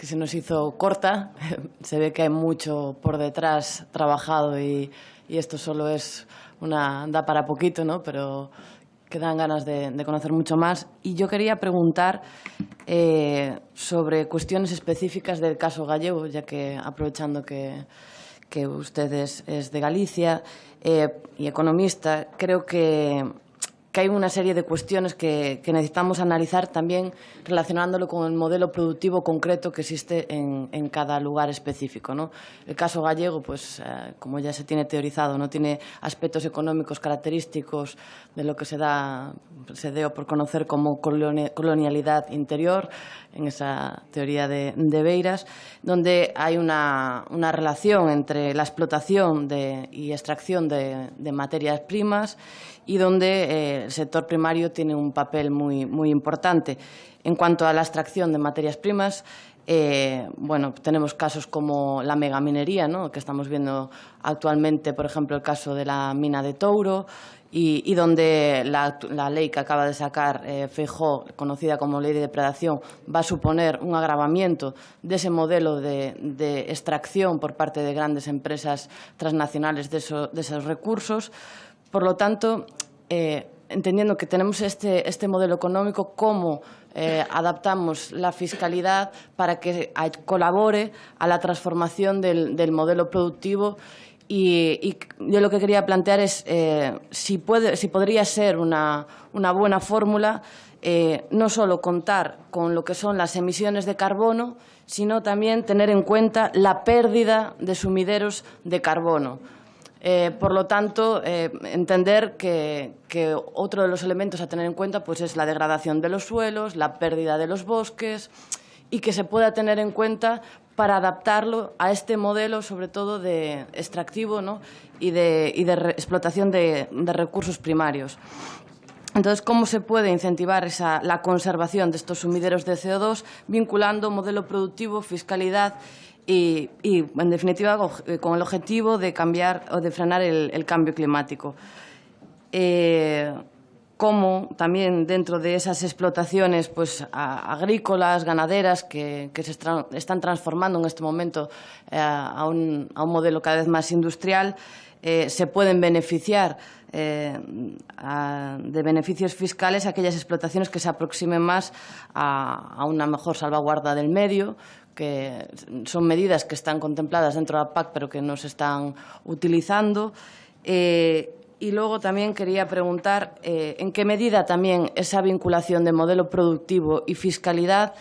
que se nos hizo corta. Se ve que hay mucho por detrás trabajado y esto solo es da para poquito, ¿no? Pero que dan ganas de conocer mucho más. Y yo quería preguntar sobre cuestiones específicas del caso gallego, ya que aprovechando que usted es de Galicia y economista, creo que hay una serie de cuestiones que necesitamos analizar también relacionándolo con el modelo productivo concreto que existe en cada lugar específico, ¿no? El caso gallego, pues, como ya se tiene teorizado, no tiene aspectos económicos característicos de lo que se dio por conocer como colonialidad interior, en esa teoría de Beiras, donde hay una relación entre la explotación y extracción de materias primas y donde el sector primario tiene un papel muy importante. En cuanto a la extracción de materias primas, bueno, tenemos casos como la megaminería, ¿no?, que estamos viendo actualmente, por ejemplo, el caso de la mina de Touro, y donde la ley que acaba de sacar Feijóo, conocida como Ley de Depredación, va a suponer un agravamiento de ese modelo de extracción por parte de grandes empresas transnacionales de esos recursos. Por lo tanto, entendiendo que tenemos este modelo económico, ¿cómo adaptamos la fiscalidad para que colabore a la transformación del modelo productivo? Y yo lo que quería plantear es si podría ser una buena fórmula no solo contar con lo que son las emisiones de carbono, sino también tener en cuenta la pérdida de sumideros de carbono. Por lo tanto, entender que otro de los elementos a tener en cuenta pues, es la degradación de los suelos, la pérdida de los bosques, y que se pueda tener en cuenta para adaptarlo a este modelo, sobre todo de extractivo, ¿no?, y de explotación de recursos primarios. Entonces, ¿cómo se puede incentivar la conservación de estos sumideros de CO2 vinculando modelo productivo, fiscalidad y, en definitiva, con el objetivo de cambiar o de frenar el cambio climático? Cómo también dentro de esas explotaciones pues, agrícolas, ganaderas, que se están transformando en este momento a un modelo cada vez más industrial, se pueden beneficiar de beneficios fiscales aquellas explotaciones que se aproximen más a una mejor salvaguarda del medio, que son medidas que están contempladas dentro de la PAC pero que no se están utilizando. Y luego también quería preguntar en qué medida también esa vinculación de modelo productivo y fiscalidad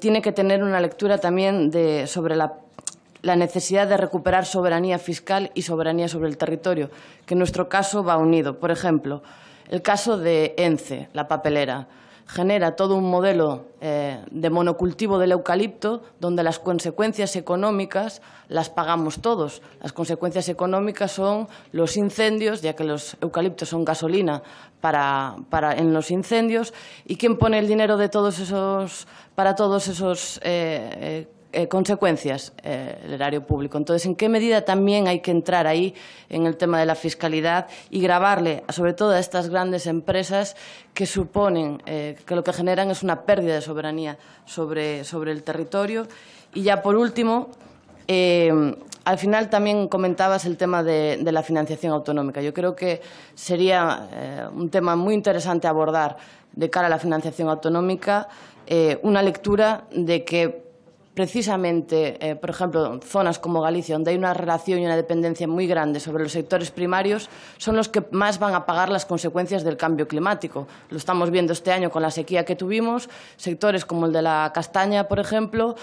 tiene que tener una lectura también sobre la necesidad de recuperar soberanía fiscal y soberanía sobre el territorio, que en nuestro caso va unido. Por ejemplo, el caso de ENCE, la papelera, genera todo un modelo de monocultivo del eucalipto donde las consecuencias económicas las pagamos todos. Las consecuencias económicas son los incendios, ya que los eucaliptos son gasolina en los incendios. ¿Y quién pone el dinero para todos esos consecuencias? El erario público. Entonces, ¿en qué medida también hay que entrar ahí en el tema de la fiscalidad y gravarle, sobre todo a estas grandes empresas que suponen que lo que generan es una pérdida de soberanía sobre el territorio? Y ya por último, al final también comentabas el tema de la financiación autonómica. Yo creo que sería un tema muy interesante abordar de cara a la financiación autonómica, una lectura de que precisamente, por ejemplo, zonas como Galicia, donde hay una relación y una dependencia muy grande sobre los sectores primarios, son los que más van a pagar las consecuencias del cambio climático. Lo estamos viendo este año con la sequía que tuvimos. Sectores como el de la castaña, por ejemplo,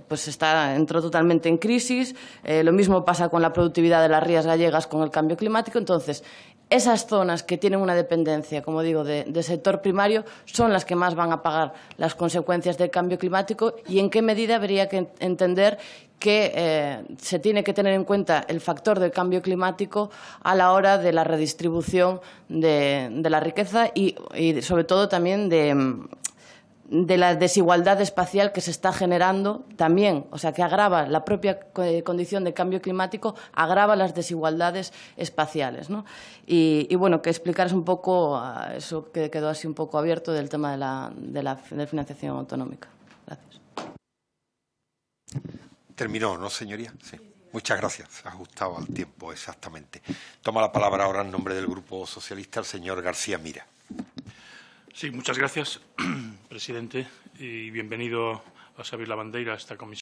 pues entró totalmente en crisis. Lo mismo pasa con la productividad de las rías gallegas con el cambio climático. Entonces, esas zonas que tienen una dependencia, como digo, de sector primario, son las que más van a pagar las consecuencias del cambio climático, y en qué medida habría que entender que se tiene que tener en cuenta el factor del cambio climático a la hora de la redistribución de la riqueza y sobre todo también de la desigualdad espacial que se está generando también, o sea, que agrava la propia condición de cambio climático, agrava las desigualdades espaciales, ¿no? Y bueno, que explicaras un poco eso que quedó así un poco abierto del tema de la financiación autonómica. Gracias. Terminó, ¿no, señoría? Sí. Muchas gracias. Se ha ajustado al tiempo exactamente. Toma la palabra ahora en nombre del Grupo Socialista el señor García Mira. Sí, muchas gracias, presidente, y bienvenido a Xavier Lavandeira a esta comisión.